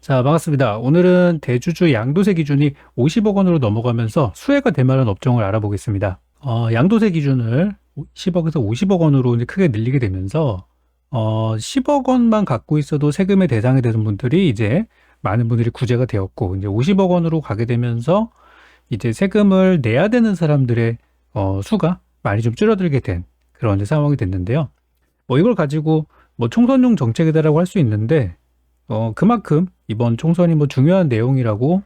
자, 반갑습니다. 오늘은 대주주 양도세 기준이 50억 원으로 넘어가면서 수혜가 될 만한 업종을 알아보겠습니다. 양도세 기준을 10억에서 50억 원으로 이제 크게 늘리게 되면서 10억 원만 갖고 있어도 세금의 대상이 되는 분들이 이제 많은 분들이 구제가 되었고, 이제 50억 원으로 가게 되면서 이제 세금을 내야 되는 사람들의 수가 많이 좀 줄어들게 된 그런 이제 상황이 됐는데요. 뭐 이걸 가지고 뭐 총선용 정책이다라고 할 수 있는데, 그만큼 이번 총선이 뭐 중요한 내용이라고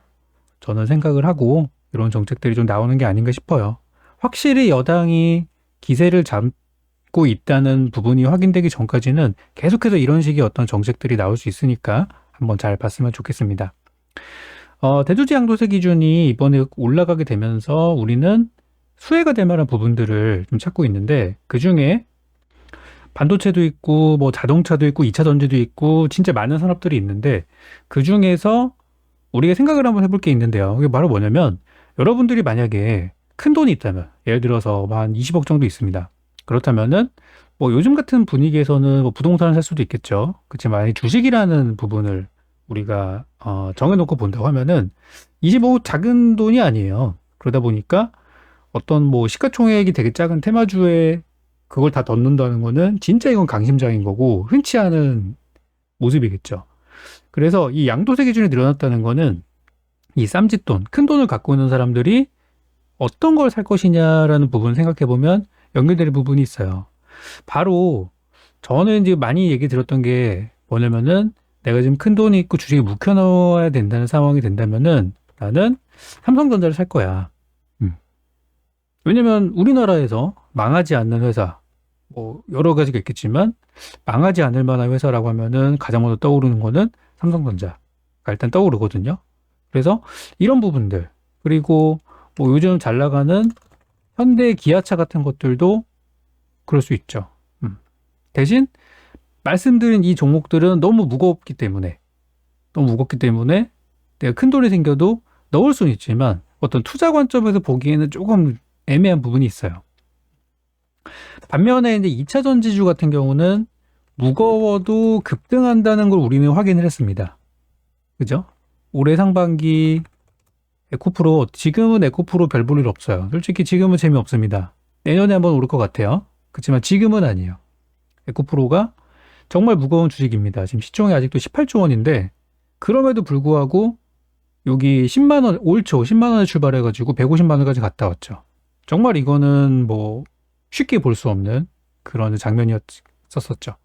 저는 생각을 하고 이런 정책들이 좀 나오는 게 아닌가 싶어요. 확실히 여당이 기세를 잡고 있다는 부분이 확인되기 전까지는 계속해서 이런 식의 어떤 정책들이 나올 수 있으니까 한번 잘 봤으면 좋겠습니다. 대주주 양도세 기준이 이번에 올라가게 되면서 우리는 수혜가 될 만한 부분들을 좀 찾고 있는데, 그 중에 반도체도 있고 뭐 자동차도 있고 2차 전지도 있고 진짜 많은 산업들이 있는데, 그 중에서 우리가 생각을 한번 해볼 게 있는데요. 이게 바로 뭐냐면, 여러분들이 만약에 큰 돈이 있다면, 예를 들어서 한 20억 정도 있습니다. 그렇다면은 뭐 요즘 같은 분위기에서는 뭐 부동산을 살 수도 있겠죠. 그렇지만 이 주식이라는 부분을 우리가 정해놓고 본다고 하면은 20억 작은 돈이 아니에요. 그러다 보니까 어떤 뭐 시가총액이 되게 작은 테마주에 그걸 다 넣는다는 거는 진짜 이건 강심장인 거고 흔치 않은 모습이겠죠. 그래서 이 양도세 기준이 늘어났다는 거는 이 쌈짓돈, 큰 돈을 갖고 있는 사람들이 어떤 걸 살 것이냐라는 부분을 생각해 보면 연결되는 부분이 있어요. 바로 저는 이제 많이 얘기 들었던 게 뭐냐면은, 내가 지금 큰 돈이 있고 주식에 묵혀놓아야 된다는 상황이 된다면은 나는 삼성전자를 살 거야. 왜냐면 우리나라에서 망하지 않는 회사, 뭐 여러 가지가 있겠지만 망하지 않을 만한 회사라고 하면은 가장 먼저 떠오르는 거는 삼성전자가 일단 떠오르거든요. 그래서 이런 부분들, 그리고 뭐 요즘 잘 나가는 현대 기아차 같은 것들도 그럴 수 있죠. 대신 말씀드린 이 종목들은 너무 무겁기 때문에 내가 큰 돈이 생겨도 넣을 수는 있지만 어떤 투자 관점에서 보기에는 조금 애매한 부분이 있어요. 반면에 이제 2차 전지주 같은 경우는 무거워도 급등한다는 걸 우리는 확인을 했습니다. 그죠? 올해 상반기 에코프로, 지금은 에코프로 별 볼 일 없어요. 솔직히 지금은 재미없습니다. 내년에 한번 오를 것 같아요. 그렇지만 지금은 아니에요. 에코프로가 정말 무거운 주식입니다. 지금 시총이 아직도 18조 원인데, 그럼에도 불구하고 여기 10만 원, 올 초 10만 원에 출발해가지고 150만 원까지 갔다 왔죠. 정말 이거는 뭐 쉽게 볼 수 없는 그런 장면이었었죠.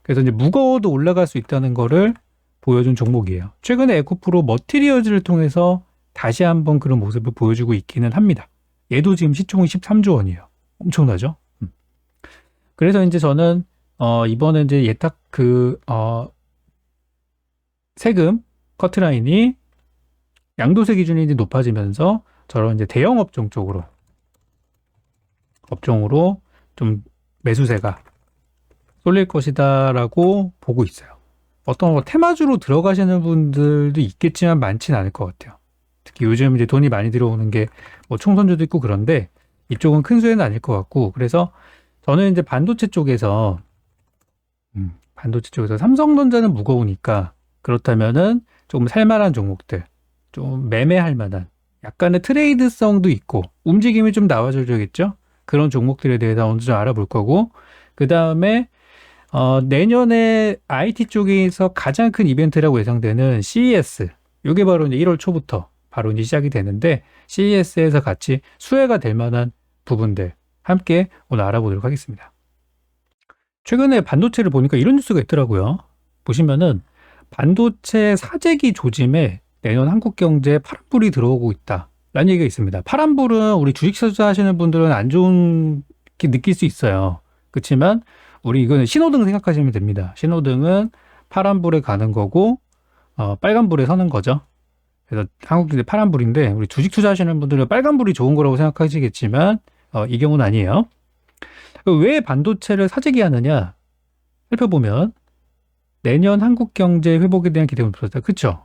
그래서 이제 무거워도 올라갈 수 있다는 거를 보여준 종목이에요. 최근에 에코프로 머티리얼즈를 통해서 다시 한번 그런 모습을 보여주고 있기는 합니다. 얘도 지금 시총이 13조 원이에요. 엄청나죠? 그래서 이제 저는 이번에 이제 예탁 세금 커트라인이 양도세 기준이 이제 높아지면서 저런 이제 대형 업종으로 좀 매수세가 쏠릴 것이다라고 보고 있어요. 어떤 뭐 테마주로 들어가시는 분들도 있겠지만 많지는 않을 것 같아요. 특히 요즘 이제 돈이 많이 들어오는 게 뭐 총선주도 있고 그런데 이쪽은 큰 수혜는 아닐 것 같고, 그래서 저는 이제 반도체 쪽에서 삼성전자는 무거우니까 그렇다면은 조금 살만한 종목들, 좀 매매할 만한 약간의 트레이드성도 있고 움직임이 좀 나와줘야겠죠. 그런 종목들에 대해서 먼저 좀 알아볼 거고, 그 다음에 내년에 IT 쪽에서 가장 큰 이벤트라고 예상되는 CES, 이게 바로 이제 1월 초부터 바로 이제 시작이 되는데, CES에서 같이 수혜가 될 만한 부분들 함께 오늘 알아보도록 하겠습니다. 최근에 반도체를 보니까 이런 뉴스가 있더라고요. 보시면은 반도체 사재기 조짐에 내년 한국 경제에 파란불이 들어오고 있다 라는 얘기가 있습니다. 파란불은 우리 주식 투자하시는 분들은 안 좋게 느낄 수 있어요. 그렇지만 우리 이거는 신호등 생각하시면 됩니다. 신호등은 파란불에 가는 거고 빨간불에 서는 거죠. 그래서 한국 경제 파란불인데, 우리 주식 투자하시는 분들은 빨간불이 좋은 거라고 생각하시겠지만 이 경우는 아니에요. 왜 반도체를 사재기 하느냐 살펴보면 내년 한국 경제 회복에 대한 기대가 높다. 그렇죠?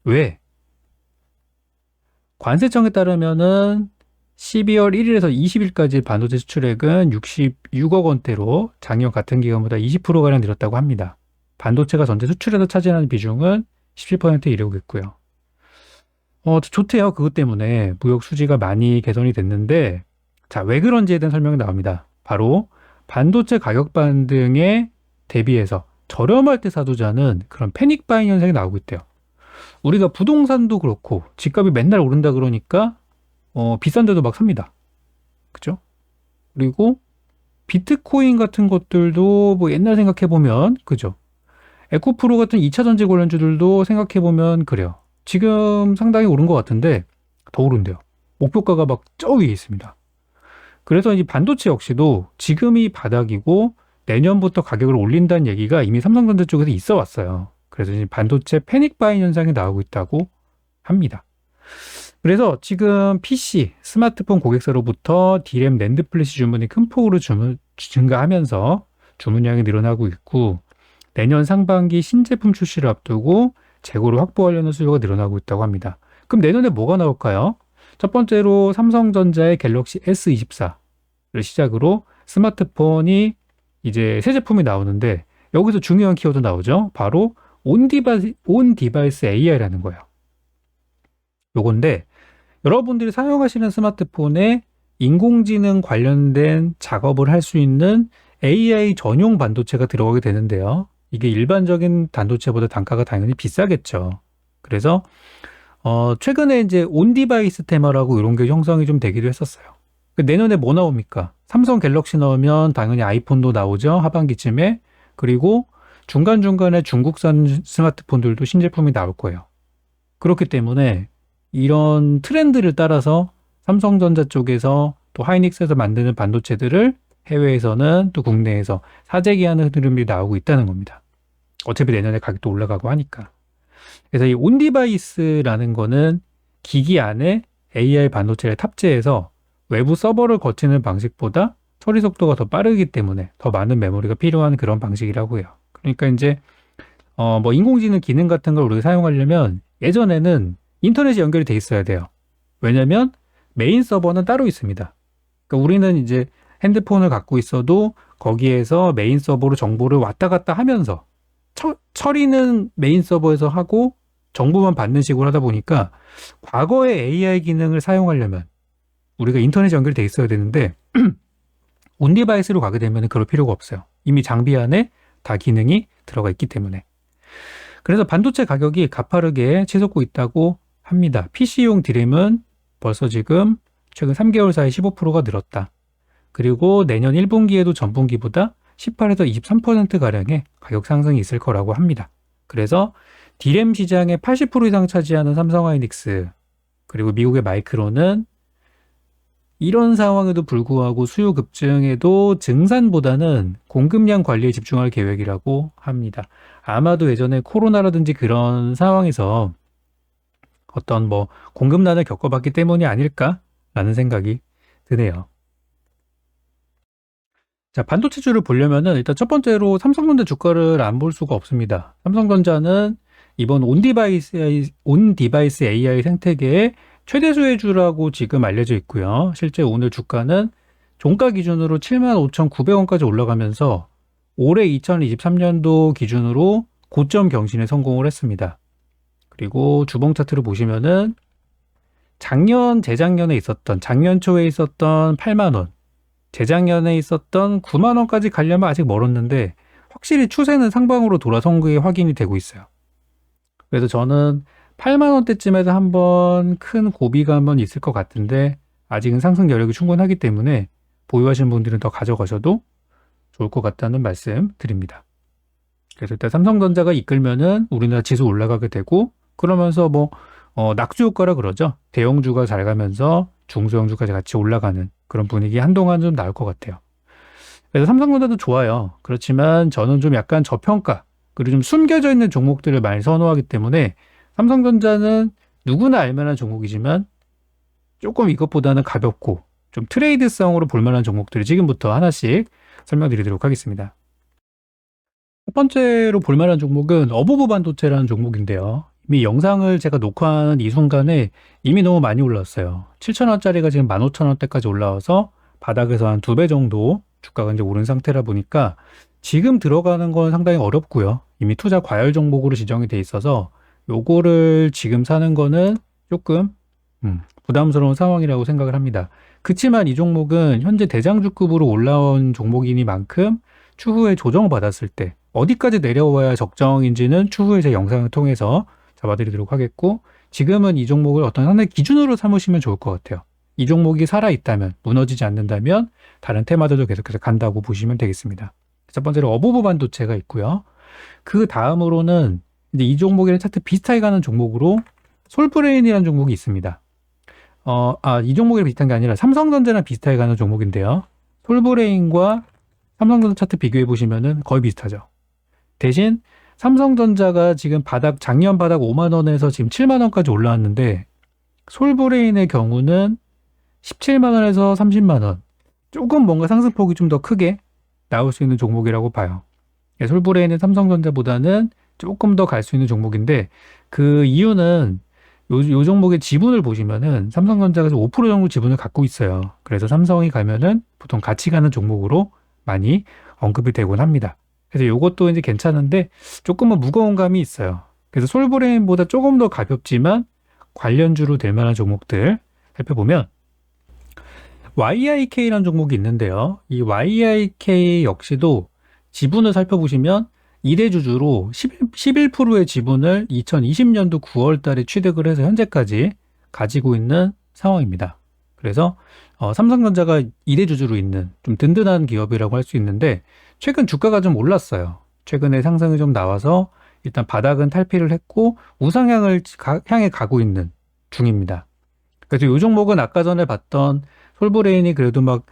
왜? 관세청에 따르면은 12월 1일에서 20일까지 반도체 수출액은 66억 원대로 작년 같은 기간보다 20%가량 늘었다고 합니다. 반도체가 전체 수출에서 차지하는 비중은 17%에 이르겠고요. 좋대요. 그것 때문에 무역 수지가 많이 개선이 됐는데, 자, 왜 그런지에 대한 설명이 나옵니다. 바로 반도체 가격 반등에 대비해서 저렴할 때 사두자는 그런 패닉 바잉 현상이 나오고 있대요. 우리가 부동산도 그렇고 집값이 맨날 오른다 그러니까 비싼데도 막 삽니다. 그죠? 그리고 비트코인 같은 것들도 뭐 옛날 생각해 보면 그죠? 에코프로 같은 2차 전지 관련주들도 생각해 보면 그래요. 지금 상당히 오른 것 같은데 더 오른대요. 목표가가 막 저 위에 있습니다. 그래서 이 반도체 역시도 지금이 바닥이고 내년부터 가격을 올린다는 얘기가 이미 삼성전자 쪽에서 있어 왔어요. 그래서 이제 반도체 패닉 바잉 현상이 나오고 있다고 합니다. 그래서 지금 PC, 스마트폰 고객사로부터 D램 낸드 플래시 주문이 큰 폭으로 증가하면서 주문량이 늘어나고 있고 내년 상반기 신제품 출시를 앞두고 재고를 확보하려는 수요가 늘어나고 있다고 합니다. 그럼 내년에 뭐가 나올까요? 첫 번째로 삼성전자의 갤럭시 S24를 시작으로 스마트폰이 이제 새 제품이 나오는데 여기서 중요한 키워드 나오죠. 바로 온 디바이스 AI라는 거예요. 요건데 여러분들이 사용하시는 스마트폰에 인공지능 관련된 작업을 할 수 있는 AI 전용 반도체가 들어가게 되는데요. 이게 일반적인 반도체보다 단가가 당연히 비싸겠죠. 그래서 최근에 이제 온 디바이스 테마라고 이런 게 형성이 좀 되기도 했었어요. 내년에 뭐 나옵니까? 삼성 갤럭시 나오면 당연히 아이폰도 나오죠. 하반기쯤에. 그리고 중간중간에 중국산 스마트폰들도 신제품이 나올 거예요. 그렇기 때문에 이런 트렌드를 따라서 삼성전자 쪽에서 또 하이닉스에서 만드는 반도체들을 해외에서는 또 국내에서 사재기하는 흐름이 나오고 있다는 겁니다. 어차피 내년에 가격도 올라가고 하니까. 그래서 이 온디바이스라는 거는 기기 안에 AI 반도체를 탑재해서 외부 서버를 거치는 방식보다 처리 속도가 더 빠르기 때문에 더 많은 메모리가 필요한 그런 방식이라고 해요. 그러니까 이제 뭐 인공지능 기능 같은 걸 우리가 사용하려면 예전에는 인터넷이 연결이 돼 있어야 돼요. 왜냐면 메인 서버는 따로 있습니다. 그러니까 우리는 이제 핸드폰을 갖고 있어도 거기에서 메인 서버로 정보를 왔다 갔다 하면서 처리는 메인 서버에서 하고 정보만 받는 식으로 하다 보니까 과거의 AI 기능을 사용하려면 우리가 인터넷이 연결이 돼 있어야 되는데 온디바이스로 가게 되면 그럴 필요가 없어요. 이미 장비 안에 다 기능이 들어가 있기 때문에. 그래서 반도체 가격이 가파르게 치솟고 있다고 합니다. PC용 D램은 벌써 지금 최근 3개월 사이 15%가 늘었다. 그리고 내년 1분기에도 전분기보다 18에서 23%가량의 가격 상승이 있을 거라고 합니다. 그래서 D램 시장의 80% 이상 차지하는 삼성하이닉스 그리고 미국의 마이크론은 이런 상황에도 불구하고 수요 급증에도 증산보다는 공급량 관리에 집중할 계획이라고 합니다. 아마도 예전에 코로나라든지 그런 상황에서 어떤 뭐 공급난을 겪어봤기 때문이 아닐까라는 생각이 드네요. 자, 반도체주를 보려면은 일단 첫 번째로 삼성전자 주가를 안 볼 수가 없습니다. 삼성전자는 이번 온디바이스 AI 생태계의 최대 수혜주라고 지금 알려져 있고요. 실제 오늘 주가는 종가 기준으로 75,900원까지 올라가면서 올해 2023년도 기준으로 고점 경신에 성공을 했습니다. 그리고 주봉 차트를 보시면은 재작년에 있었던 작년 초에 있었던 8만 원, 재작년에 있었던 9만 원까지 가려면 아직 멀었는데 확실히 추세는 상방으로 돌아선 게 확인이 되고 있어요. 그래서 저는 8만 원대쯤에서 한번 큰 고비가 한번 있을 것 같은데 아직은 상승 여력이 충분하기 때문에 보유하시는 분들은 더 가져가셔도 좋을 것 같다는 말씀 드립니다. 그래서 일단 삼성전자가 이끌면은 우리나라 지수 올라가게 되고 그러면서 뭐 낙수 효과라 그러죠. 대형주가 잘 가면서 중소형주까지 같이 올라가는 그런 분위기 한동안 좀 나올 것 같아요. 그래서 삼성전자도 좋아요. 그렇지만 저는 좀 약간 저평가 그리고 좀 숨겨져 있는 종목들을 많이 선호하기 때문에 삼성전자는 누구나 알만한 종목이지만 조금 이것보다는 가볍고 좀 트레이드성으로 볼만한 종목들을 지금부터 하나씩 설명드리도록 하겠습니다. 첫 번째로 볼만한 종목은 어부부 반도체라는 종목인데요. 이미 영상을 제가 녹화하는 이 순간에 이미 너무 많이 올랐어요. 7,000원짜리가 지금 15,000원대까지 올라와서 바닥에서 한 2배 정도 주가가 이제 오른 상태라 보니까 지금 들어가는 건 상당히 어렵고요. 이미 투자 과열 종목으로 지정이 돼 있어서 요거를 지금 사는 거는 조금 부담스러운 상황이라고 생각을 합니다. 그치만 이 종목은 현재 대장주급으로 올라온 종목이니만큼 추후에 조정받았을 때 어디까지 내려와야 적정인지는 추후에 제 영상을 통해서 잡아드리도록 하겠고, 지금은 이 종목을 어떤 하나의 기준으로 삼으시면 좋을 것 같아요. 이 종목이 살아있다면, 무너지지 않는다면 다른 테마들도 계속해서 간다고 보시면 되겠습니다. 첫 번째로 어부부 반도체가 있고요. 그 다음으로는 이제 이 종목이랑 차트 비슷하게 가는 종목으로 솔브레인이라는 종목이 있습니다. 이 종목이랑 비슷한 게 아니라 삼성전자랑 비슷하게 가는 종목인데요. 솔브레인과 삼성전자 차트 비교해 보시면은 거의 비슷하죠. 대신 삼성전자가 지금 작년 바닥 5만 원에서 지금 7만 원까지 올라왔는데, 솔브레인의 경우는 17만 원에서 30만 원. 조금 뭔가 상승폭이 좀 더 크게 나올 수 있는 종목이라고 봐요. 솔브레인은 삼성전자보다는 조금 더 갈 수 있는 종목인데, 그 이유는 요 종목의 지분을 보시면은 삼성전자가 5% 정도 지분을 갖고 있어요. 그래서 삼성이 가면은 보통 같이 가는 종목으로 많이 언급이 되곤 합니다. 그래서 요것도 이제 괜찮은데 조금은 무거운 감이 있어요. 그래서 솔브레인보다 조금 더 가볍지만 관련주로 될 만한 종목들 살펴보면 YIK라는 종목이 있는데요. 이 YIK 역시도 지분을 살펴보시면 2대 주주로 11%의 지분을 2020년도 9월 달에 취득을 해서 현재까지 가지고 있는 상황입니다. 그래서 삼성전자가 2대 주주로 있는 좀 든든한 기업이라고 할 수 있는데, 최근 주가가 좀 올랐어요. 최근에 상승이 좀 나와서 일단 바닥은 탈피를 했고 우상향을 향해 가고 있는 중입니다. 그래서 이 종목은 아까 전에 봤던 솔브레인이 그래도 막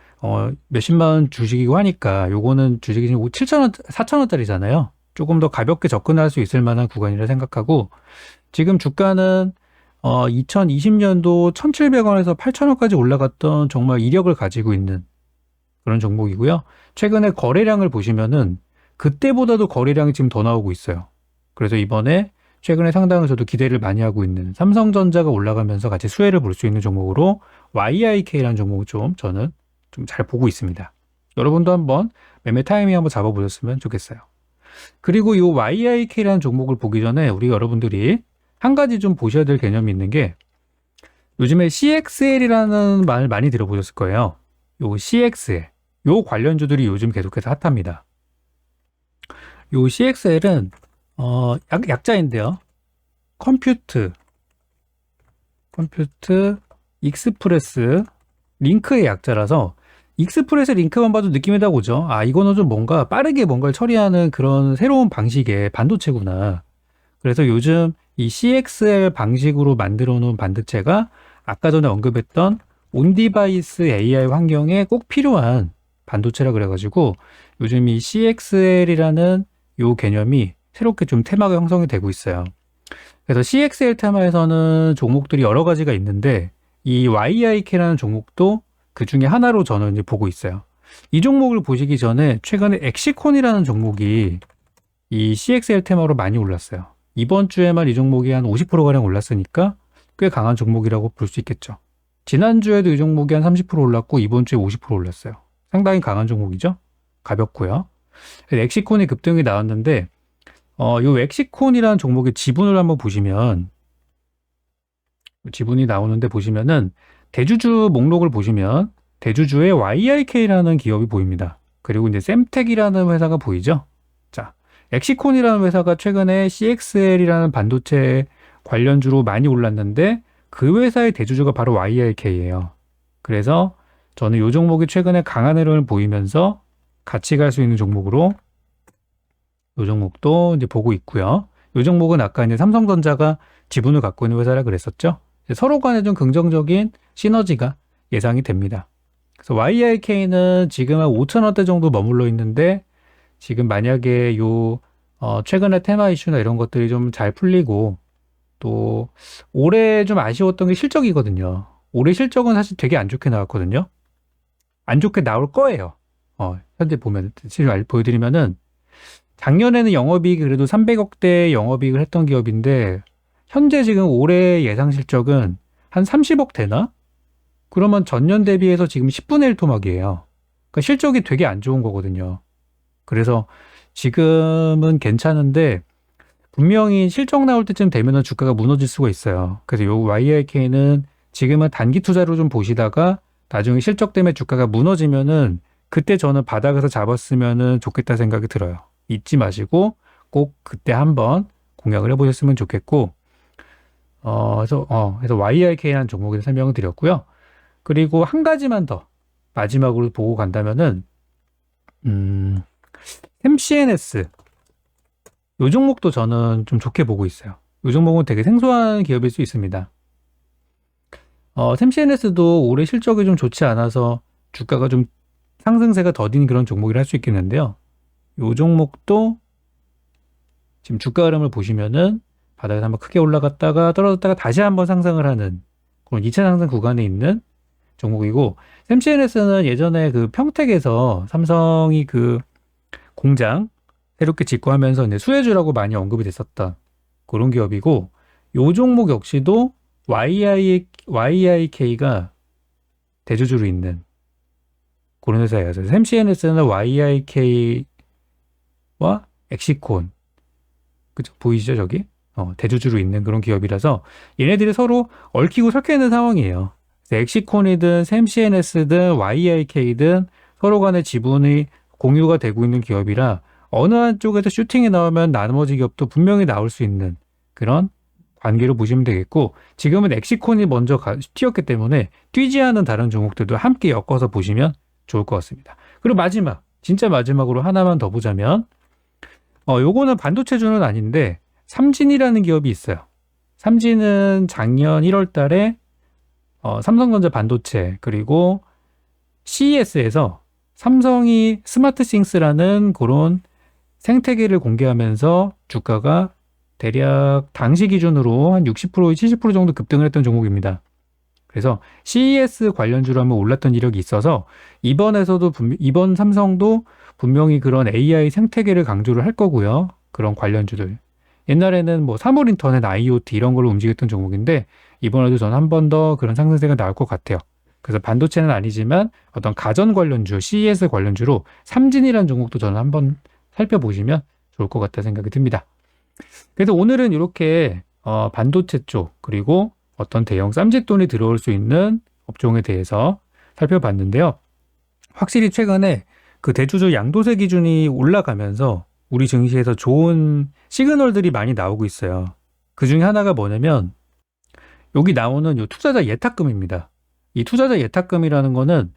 몇십만 원 주식이고 하니까 요거는 주식이 지금 7,000원, 4,000원짜리잖아요. 조금 더 가볍게 접근할 수 있을 만한 구간이라 생각하고, 지금 주가는 2020년도 1,700원에서 8,000원까지 올라갔던 정말 이력을 가지고 있는 그런 종목이고요. 최근에 거래량을 보시면은 그때보다도 거래량이 지금 더 나오고 있어요. 그래서 이번에 최근에 상당히 저도 기대를 많이 하고 있는 삼성전자가 올라가면서 같이 수혜를 볼 수 있는 종목으로 YIK라는 종목을 저는 좀 잘 보고 있습니다. 여러분도 한번 매매 타이밍 한번 잡아보셨으면 좋겠어요. 그리고 이 YIK라는 종목을 보기 전에 우리 여러분들이 한 가지 좀 보셔야 될 개념이 있는 게, 요즘에 CXL이라는 말 많이 들어보셨을 거예요. 요 CXL, 요 관련주들이 요즘 계속해서 핫합니다. 요 CXL은 약자인데요. 컴퓨트, 익스프레스, 링크의 약자라서 익스프레스 링크만 봐도 느낌이 딱 오죠. 이거는 좀 뭔가 빠르게 뭔가를 처리하는 그런 새로운 방식의 반도체구나. 그래서 요즘 이 CXL 방식으로 만들어 놓은 반도체가 아까 전에 언급했던 온디바이스 AI 환경에 꼭 필요한 반도체라 그래가지고 요즘 이 CXL이라는 요 개념이 새롭게 좀 테마가 형성이 되고 있어요. 그래서 CXL 테마에서는 종목들이 여러 가지가 있는데, 이 YIK라는 종목도 그 중에 하나로 저는 이제 보고 있어요. 이 종목을 보시기 전에 최근에 엑시콘이라는 종목이 이 CXL 테마로 많이 올랐어요. 이번 주에만 이 종목이 한 50%가량 올랐으니까 꽤 강한 종목이라고 볼 수 있겠죠. 지난주에도 이 종목이 한 30% 올랐고 이번 주에 50% 올랐어요. 상당히 강한 종목이죠. 가볍고요. 엑시콘이 급등이 나왔는데, 요 엑시콘이라는 종목의 지분을 한번 보시면, 지분이 나오는데 보시면은 대주주 목록을 보시면 대주주에 YIK라는 기업이 보입니다. 그리고 이제 셈텍이라는 회사가 보이죠. 자, 엑시콘이라는 회사가 최근에 CXL이라는 반도체 관련주로 많이 올랐는데 그 회사의 대주주가 바로 YIK예요. 그래서 저는 이 종목이 최근에 강한 흐름을 보이면서 같이 갈 수 있는 종목으로 이 종목도 이제 보고 있고요. 이 종목은 아까 이제 삼성전자가 지분을 갖고 있는 회사라 그랬었죠. 서로 간에 좀 긍정적인 시너지가 예상이 됩니다. 그래서 YIK는 지금 한 5,000원대 정도 머물러 있는데, 지금 만약에 최근에 테마 이슈나 이런 것들이 좀 잘 풀리고, 또 올해 좀 아쉬웠던 게 실적이거든요. 올해 실적은 사실 되게 안 좋게 나왔거든요. 안 좋게 나올 거예요. 현재 보면 실을 보여드리면은, 작년에는 영업이익이 그래도 300억대 영업이익을 했던 기업인데 현재 지금 올해 예상 실적은 한 30억 되나? 그러면 전년 대비해서 지금 10분의 1 토막이에요. 그러니까 실적이 되게 안 좋은 거거든요. 그래서 지금은 괜찮은데 분명히 실적 나올 때쯤 되면은 주가가 무너질 수가 있어요. 그래서 요 YIK는 지금은 단기 투자로 좀 보시다가 나중에 실적 때문에 주가가 무너지면은 그때 저는 바닥에서 잡았으면은 좋겠다 생각이 들어요. 잊지 마시고 꼭 그때 한번 공략을 해보셨으면 좋겠고, 그래서 YIK라는 종목에 대해서 설명을 드렸고요. 그리고 한 가지만 더 마지막으로 보고 간다면은, 샘CNS. 요 종목도 저는 좀 좋게 보고 있어요. 요 종목은 되게 생소한 기업일 수 있습니다. 샘CNS도 올해 실적이 좀 좋지 않아서 주가가 좀 상승세가 더딘 그런 종목이라 할 수 있겠는데요. 요 종목도 지금 주가 흐름을 보시면은 바닥에서 한번 크게 올라갔다가 떨어졌다가 다시 한번 상승을 하는 그런 2차 상승 구간에 있는 종목이고, 샘CNS는 예전에 그 평택에서 삼성이 그 공장 새롭게 짓고 하면서 이제 수혜주라고 많이 언급이 됐었던 그런 기업이고, 요 종목 역시도 YIK가 대주주로 있는 그런 회사예요. 그래서 샘CNS는 YIK와 엑시콘, 그죠? 보이시죠, 저기? 대주주로 있는 그런 기업이라서 얘네들이 서로 얽히고 섞여 있는 상황이에요. 엑시콘이든 샘CNS든 YIK든 서로 간의 지분이 공유가 되고 있는 기업이라 어느 한쪽에서 슈팅이 나오면 나머지 기업도 분명히 나올 수 있는 그런 관계로 보시면 되겠고, 지금은 엑시콘이 먼저 튀었기 때문에 뛰지 않은 다른 종목들도 함께 엮어서 보시면 좋을 것 같습니다. 그리고 마지막, 진짜 마지막으로 하나만 더 보자면, 요거는 반도체주는 아닌데 삼진이라는 기업이 있어요. 삼진은 작년 1월 달에 삼성전자 반도체 그리고 CES에서 삼성이 스마트싱스라는 그런 생태계를 공개하면서 주가가 대략 당시 기준으로 한 60%, 70% 정도 급등을 했던 종목입니다. 그래서 CES 관련주로 한번 올랐던 이력이 있어서 이번 삼성도 분명히 그런 AI 생태계를 강조를 할 거고요. 그런 관련주들. 옛날에는 뭐 사물인터넷, IoT 이런 걸로 움직였던 종목인데 이번에도 저는 한 번 더 그런 상승세가 나올 것 같아요. 그래서 반도체는 아니지만 어떤 가전 관련주, CES 관련주로 삼진이라는 종목도 저는 한번 살펴보시면 좋을 것 같다 생각이 듭니다. 그래서 오늘은 이렇게 반도체 쪽 그리고 어떤 대형 쌈짓돈이 들어올 수 있는 업종에 대해서 살펴봤는데요. 확실히 최근에 그 대주주 양도세 기준이 올라가면서 우리 증시에서 좋은 시그널들이 많이 나오고 있어요. 그 중에 하나가 뭐냐면 여기 나오는 이 투자자 예탁금입니다. 이 투자자 예탁금이라는 거는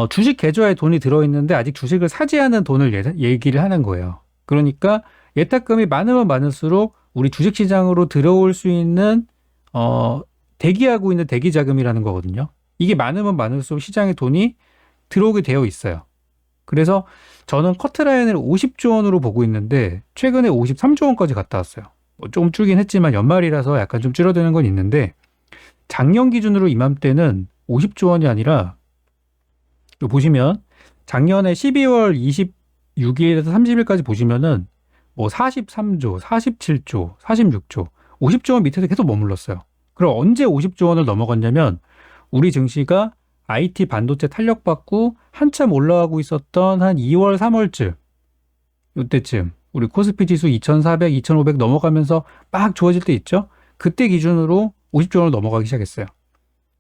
주식 계좌에 돈이 들어있는데 아직 주식을 사지 않은 돈을 얘기를 하는 거예요. 그러니까 예탁금이 많으면 많을수록 우리 주식시장으로 들어올 수 있는 대기하고 있는 대기자금이라는 거거든요. 이게 많으면 많을수록 시장에 돈이 들어오게 되어 있어요. 그래서 저는 커트라인을 50조 원으로 보고 있는데 최근에 53조 원까지 갔다 왔어요. 조금 줄긴 했지만 연말이라서 약간 좀 줄어드는 건 있는데 작년 기준으로 이맘때는 50조 원이 아니라 보시면 작년에 12월 26일에서 30일까지 보시면은 뭐 43조, 47조, 46조, 50조 원 밑에서 계속 머물렀어요. 그럼 언제 50조 원을 넘어갔냐면 우리 증시가 IT 반도체 탄력받고 한참 올라가고 있었던 한 2월, 3월쯤 이때쯤 우리 코스피 지수 2400, 2500 넘어가면서 막 좋아질 때 있죠? 그때 기준으로 50조 원을 넘어가기 시작했어요.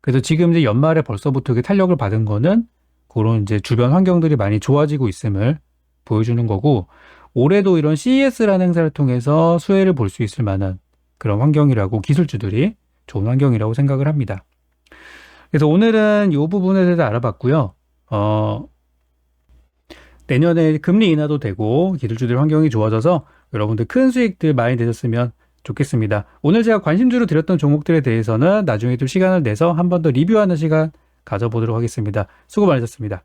그래서 지금 이제 연말에 벌써부터 이게 탄력을 받은 거는 그런 이제 주변 환경들이 많이 좋아지고 있음을 보여주는 거고, 올해도 이런 CES라는 행사를 통해서 수혜를 볼 수 있을 만한 그런 환경이라고 기술주들이 좋은 환경이라고 생각을 합니다. 그래서 오늘은 이 부분에 대해서 알아봤고요. 내년에 금리 인하도 되고 기술주들 환경이 좋아져서 여러분들 큰 수익들 많이 내셨으면 좋겠습니다. 오늘 제가 관심주로 드렸던 종목들에 대해서는 나중에 또 시간을 내서 한 번 더 리뷰하는 시간 가져보도록 하겠습니다. 수고 많으셨습니다.